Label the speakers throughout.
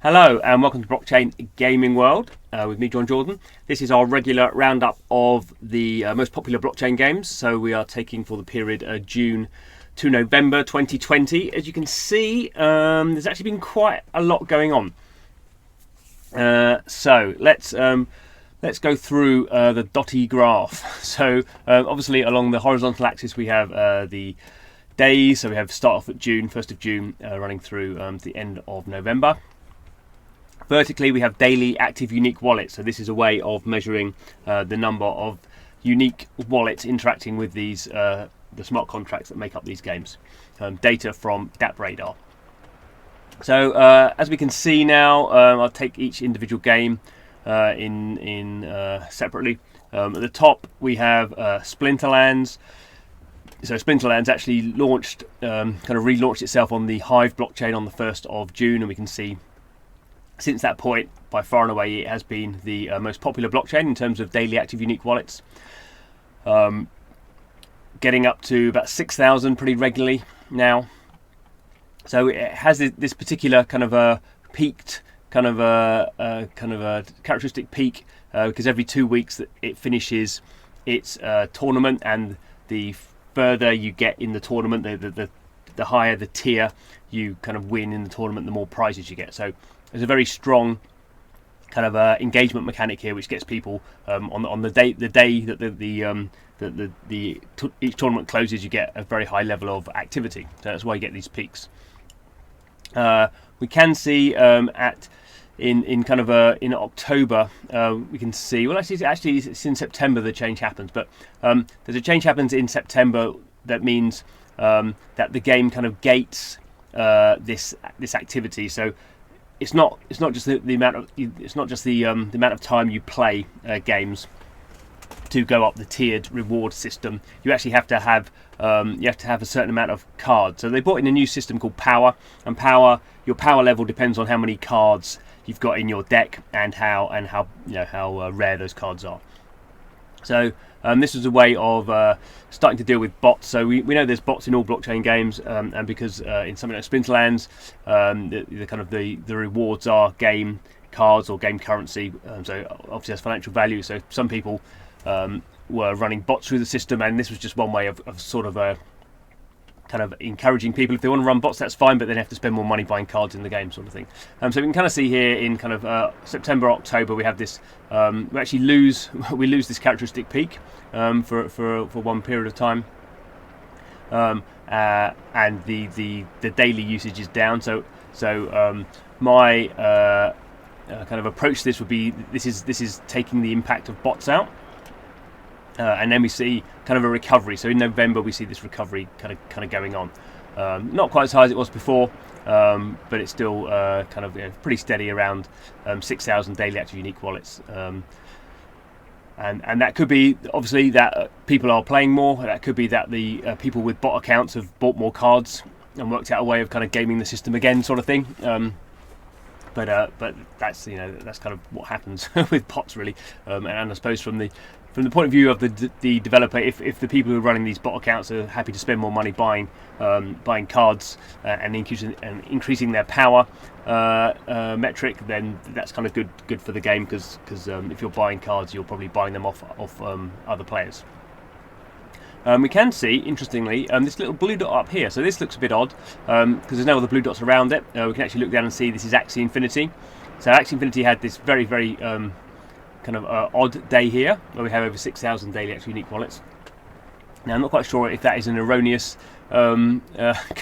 Speaker 1: Hello and welcome to Blockchain Gaming World with me, John Jordan. This is our regular roundup of the most popular blockchain games. So we are taking for the period June to November 2020. As you can see, there's actually been quite a lot going on. So let's go through the dotty graph. So obviously along the horizontal axis we have the days. So we have start off at June, 1st of June, running through the end of November. Vertically, we have daily active unique wallets. So this is a way of measuring the number of unique wallets interacting with these the smart contracts that make up these games. Data from DApp Radar. So as we can see now, I'll take each individual game in separately. At the top, we have Splinterlands. So Splinterlands actually launched, kind of relaunched itself on the Hive blockchain on the 1st of June, and we can see since that point, by far and away, it has been the most popular blockchain in terms of daily active unique wallets. Getting up to about 6,000 pretty regularly now. So it has this particular kind of a peaked, kind of a characteristic peak because every 2 weeks that it finishes its tournament, and the further you get in the tournament, the higher the tier you kind of win in the tournament, the more prizes you get. So there's a very strong kind of engagement mechanic here, which gets people on the day that each tournament closes. You get a very high level of activity, so that's why you get these peaks. We can see in October we can see, well, actually it's in September the change happens, but there's a change happens in September that means that the game kind of gates this activity. So it's not just the amount of time you play games to go up the tiered reward system. You actually have to have a certain amount of cards. So they brought in a new system called Power, and your power level depends on how many cards you've got in your deck and how rare those cards are. So this is a way of starting to deal with bots. So we know there's bots in all blockchain games, and because in something like Splinterlands, the rewards are game cards or game currency. So obviously has financial value. So some people were running bots through the system, and this was just one way of sort of kind of encouraging people. If they want to run bots, that's fine, but then they have to spend more money buying cards in the game, sort of thing. So we can kind of see here in kind of September, October, we have this. We actually lose this characteristic peak for one period of time, and the daily usage is down. So my kind of approach to this would be this is taking the impact of bots out. And then we see kind of a recovery. So in November we see this recovery kind of going on. Not quite as high as it was before, but it's still kind of pretty steady around 6,000 daily active unique wallets. And that could be obviously that people are playing more. That could be that the people with bot accounts have bought more cards and worked out a way of kind of gaming the system again, sort of thing. But that's that's kind of what happens with bots, really. And I suppose from the point of view of the developer, if the people who are running these bot accounts are happy to spend more money buying cards and increasing their power metric, then that's kind of good for the game, because if you're buying cards, you're probably buying them off other players. We can see, interestingly, this little blue dot up here. So this looks a bit odd because there's no other blue dots around it. We can actually look down and see this is Axie Infinity. So Axie Infinity had this very, very kind of odd day here, where we have over 6,000 daily active unique wallets. Now I'm not quite sure if that is an erroneous kind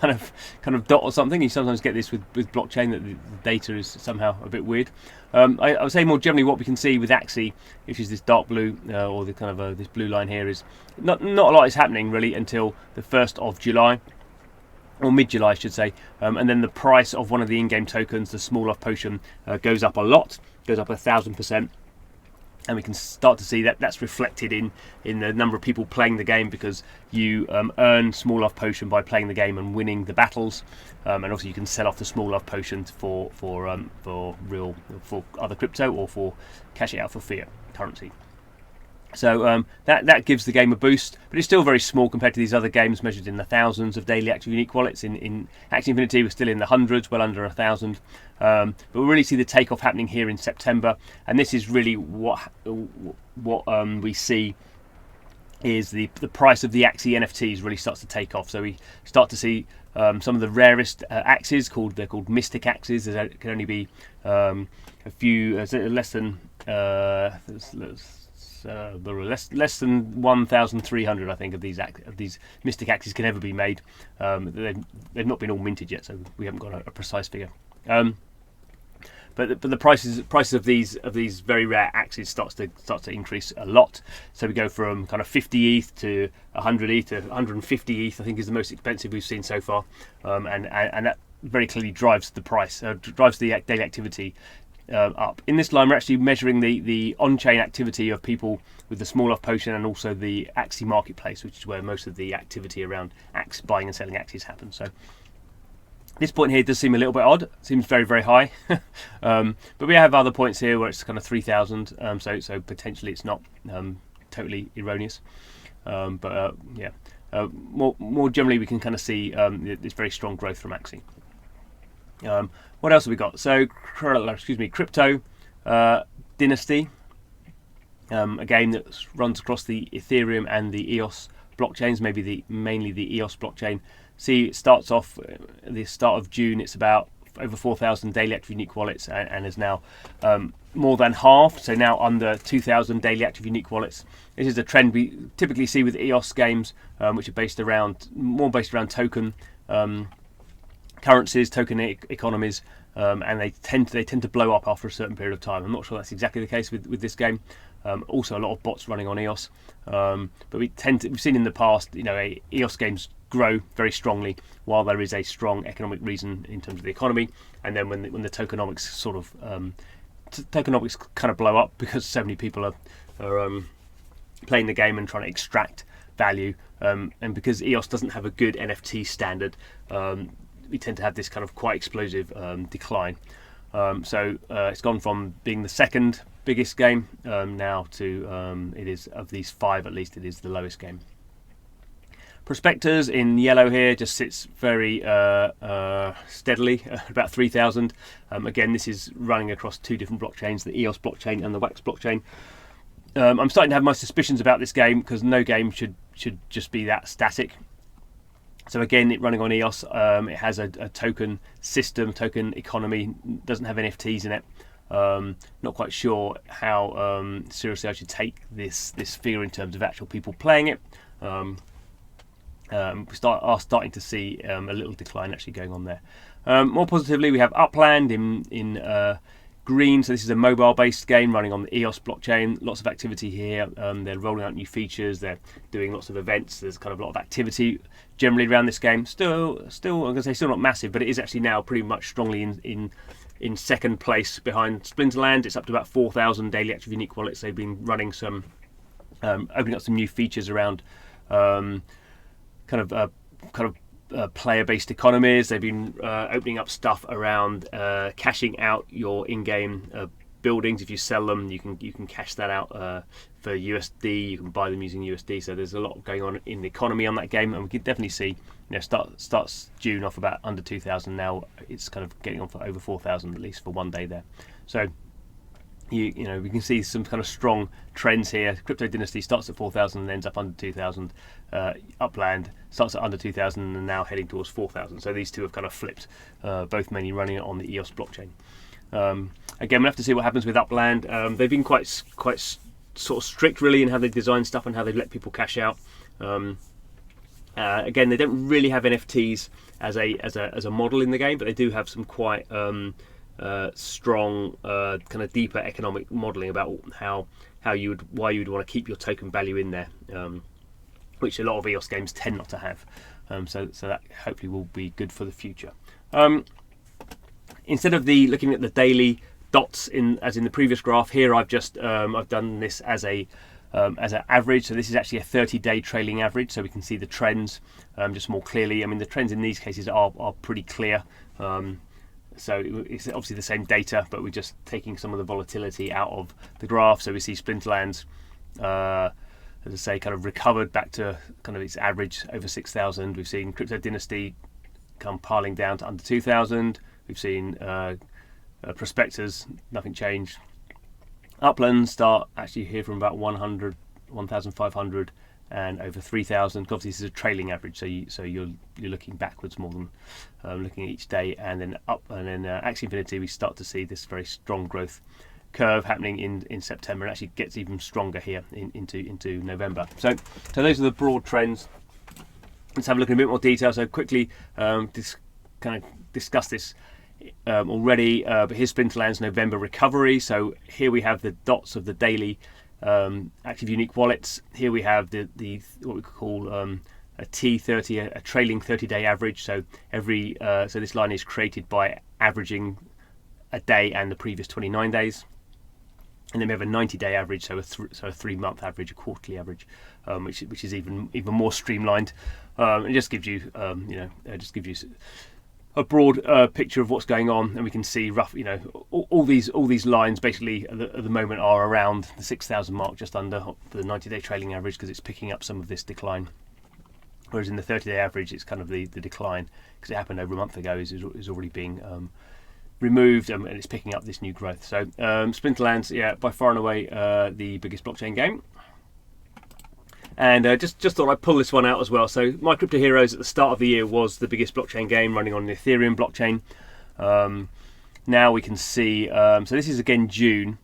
Speaker 1: of dot or something. You sometimes get this with blockchain, that the data is somehow a bit weird. I would say more generally what we can see with Axie, which is this dark blue or the kind of this blue line here, is not a lot is happening really until the 1st of July. Or mid-July, I should say, and then the price of one of the in-game tokens, the small off potion, goes up a lot, goes up 1,000%. And we can start to see that that's reflected in the number of people playing the game, because you earn small off potion by playing the game and winning the battles, and also you can sell off the small off potion for other crypto, or for cash it out for fiat currency. So that gives the game a boost, but it's still very small compared to these other games measured in the thousands of daily active unique wallets. In Axie Infinity, we're still in the hundreds, well under 1,000. But we'll really see the takeoff happening here in September, and this is really what we see is the price of the Axie NFTs really starts to take off. So we start to see some of the rarest Axies, they're called mystic Axies. There can only be a few, less than less than 1,300, I think, of these mystic Axies can ever be made. They've not been all minted yet, so we haven't got a precise figure. But the prices of these very rare Axies starts to increase a lot. So we go from kind of 50 ETH to 100 ETH to 150 ETH. I think is the most expensive we've seen so far, and that very clearly drives the price, drives the daily activity up. In this line, we're actually measuring the on-chain activity of people with the small off potion and also the Axie marketplace, which is where most of the activity around buying and selling Axies happens. So this point here does seem a little bit odd. It seems very, very high. But we have other points here where it's kind of 3,000. So potentially it's not totally erroneous. Yeah. More generally, we can kind of see this very strong growth from Axie. What else have we got? So, Crypto Dynasty, a game that runs across the Ethereum and the EOS blockchains, mainly the EOS blockchain. See, it starts off at the start of June. It's about over 4,000 daily active unique wallets, and is now more than half. So now under 2,000 daily active unique wallets. This is a trend we typically see with EOS games, which are more based around token currencies, token economies, and they tend to blow up after a certain period of time. I'm not sure that's exactly the case with this game. Also, a lot of bots running on EOS, but we've seen in the past, EOS games grow very strongly while there is a strong economic reason in terms of the economy, and then when the tokenomics tokenomics kind of blow up because so many people are playing the game and trying to extract value, and because EOS doesn't have a good NFT standard, we tend to have this kind of quite explosive decline. So it's gone from being the second biggest game now to it is, of these five at least, it is the lowest game. Prospectors in yellow here just sits very steadily, about 3,000. Again, this is running across two different blockchains, the EOS blockchain and the Wax blockchain. I'm starting to have my suspicions about this game because no game should just be that static. So again, it running on EOS, it has a token system, token economy, doesn't have NFTs in it. Not quite sure how seriously I should take this figure in terms of actual people playing it. We are starting to see a little decline actually going on there. More positively, we have Upland in green. So this is a mobile-based game running on the EOS blockchain. Lots of activity here. They're rolling out new features. They're doing lots of events. There's kind of a lot of activity generally around this game. Still, I'm going to say still not massive, but it is actually now pretty much strongly in second place behind Splinterlands. It's up to about 4,000 daily active unique wallets. They've been running some, opening up some new features around player-based economies. They've been opening up stuff around cashing out your in-game buildings. If you sell them, you can cash that out for USD. You can buy them using USD. So there's a lot going on in the economy on that game, and we can definitely see, starts June off about under 2,000. Now it's kind of getting on for over 4,000 at least for one day there. So we can see some kind of strong trends here. Crypto Dynasty starts at 4,000 and ends up under 2,000. Upland starts at under 2,000 and now heading towards 4,000. So these two have kind of flipped, both mainly running it on the EOS blockchain. Again, we'll have to see what happens with Upland. They've been quite sort of strict really in how they design stuff and how they let people cash out. Again, they don't really have NFTs as a model in the game, but they do have some quite strong kind of deeper economic modelling about why you would want to keep your token value in there, which a lot of EOS games tend not to have. So that hopefully will be good for the future. Instead of looking at the daily dots as in the previous graph, here I've done this as an average. So this is actually a 30-day trailing average, so we can see the trends just more clearly. I mean, the trends in these cases are pretty clear. So it's obviously the same data, but we're just taking some of the volatility out of the graph. So we see Splinterlands as I say, kind of recovered back to kind of its average over 6,000. We've seen Crypto Dynasty come piling down to under 2,000. We've seen Prospectors, nothing changed. Uplands start actually here from about 100, 1,500 and over 3,000. Obviously, this is a trailing average, so you're looking backwards more than looking at each day, and then up. And then Axie Infinity, we start to see this very strong growth curve happening in September, and actually gets even stronger here into November. So those are the broad trends. Let's have a look in a bit more detail. So quickly, discuss this already. But here's Splinterlands November recovery. So here we have the dots of the daily active unique wallets. Here we have the what we call a T30, a trailing 30-day average. So every so this line is created by averaging a day and the previous 29 days. And then we have a 90-day average, so a 3-month average, a quarterly average, which is even more streamlined. It just gives you, just gives you a broad picture of what's going on, and we can see rough, all these lines basically at the moment are around the 6,000 mark, just under the 90-day trailing average, because it's picking up some of this decline. Whereas in the 30-day average, it's kind of the decline, because it happened over a month ago, is already being removed, and it's picking up this new growth. So Splinterlands, yeah, by far and away the biggest blockchain game. And just thought I'd pull this one out as well. So My Crypto Heroes at the start of the year was the biggest blockchain game running on the Ethereum blockchain. Now we can see, so this is again June.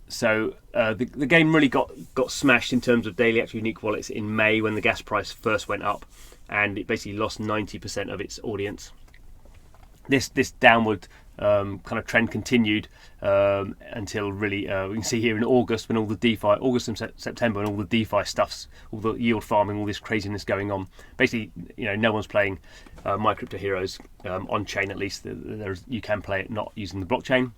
Speaker 1: So the game really got smashed in terms of daily active unique wallets in May when the gas price first went up, and it basically lost 90% of its audience. This downward kind of trend continued until really we can see here in August, when all the DeFi, August and September, and all the DeFi stuffs, all the yield farming, all this craziness going on. Basically, no one's playing My Crypto Heroes on chain. At least you can play it not using the blockchain.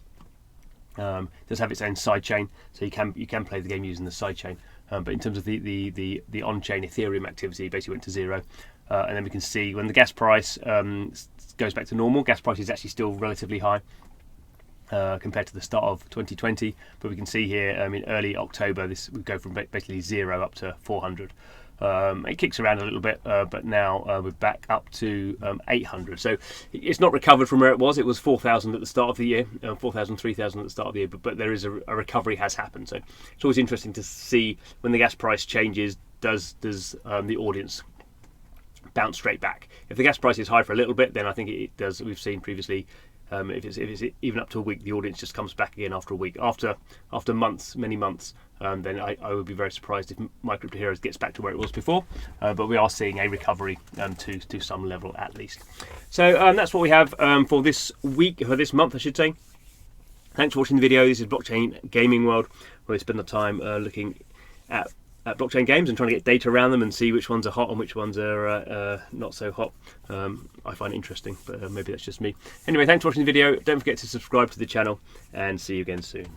Speaker 1: It does have its own side chain, so you can play the game using the side chain. But in terms of the on-chain Ethereum activity, basically went to zero. And then we can see when the gas price goes back to normal. Gas price is actually still relatively high compared to the start of 2020, but we can see here in early October this would go from basically 0 up to 400. It kicks around a little bit, but now we're back up to 800. So it's not recovered from where it was. It was 4,000 at the start of the year, 4,000, 3,000 at the start of the year, but there is a recovery has happened. So it's always interesting to see when the gas price changes, does the audience bounce straight back. If the gas price is high for a little bit, then I think it does. We've seen previously, if it's even up to a week, the audience just comes back again after a week. After months, many months, then I would be very surprised if My Crypto Heroes gets back to where it was before. But we are seeing a recovery to some level at least. So that's what we have for this week, or this month, I should say. Thanks for watching the video. This is Blockchain Gaming World, where we spend the time looking at blockchain games and trying to get data around them and see which ones are hot and which ones are not so hot. I find it interesting, but maybe that's just me. Anyway, thanks for watching the video. Don't forget to subscribe to the channel, and see you again soon.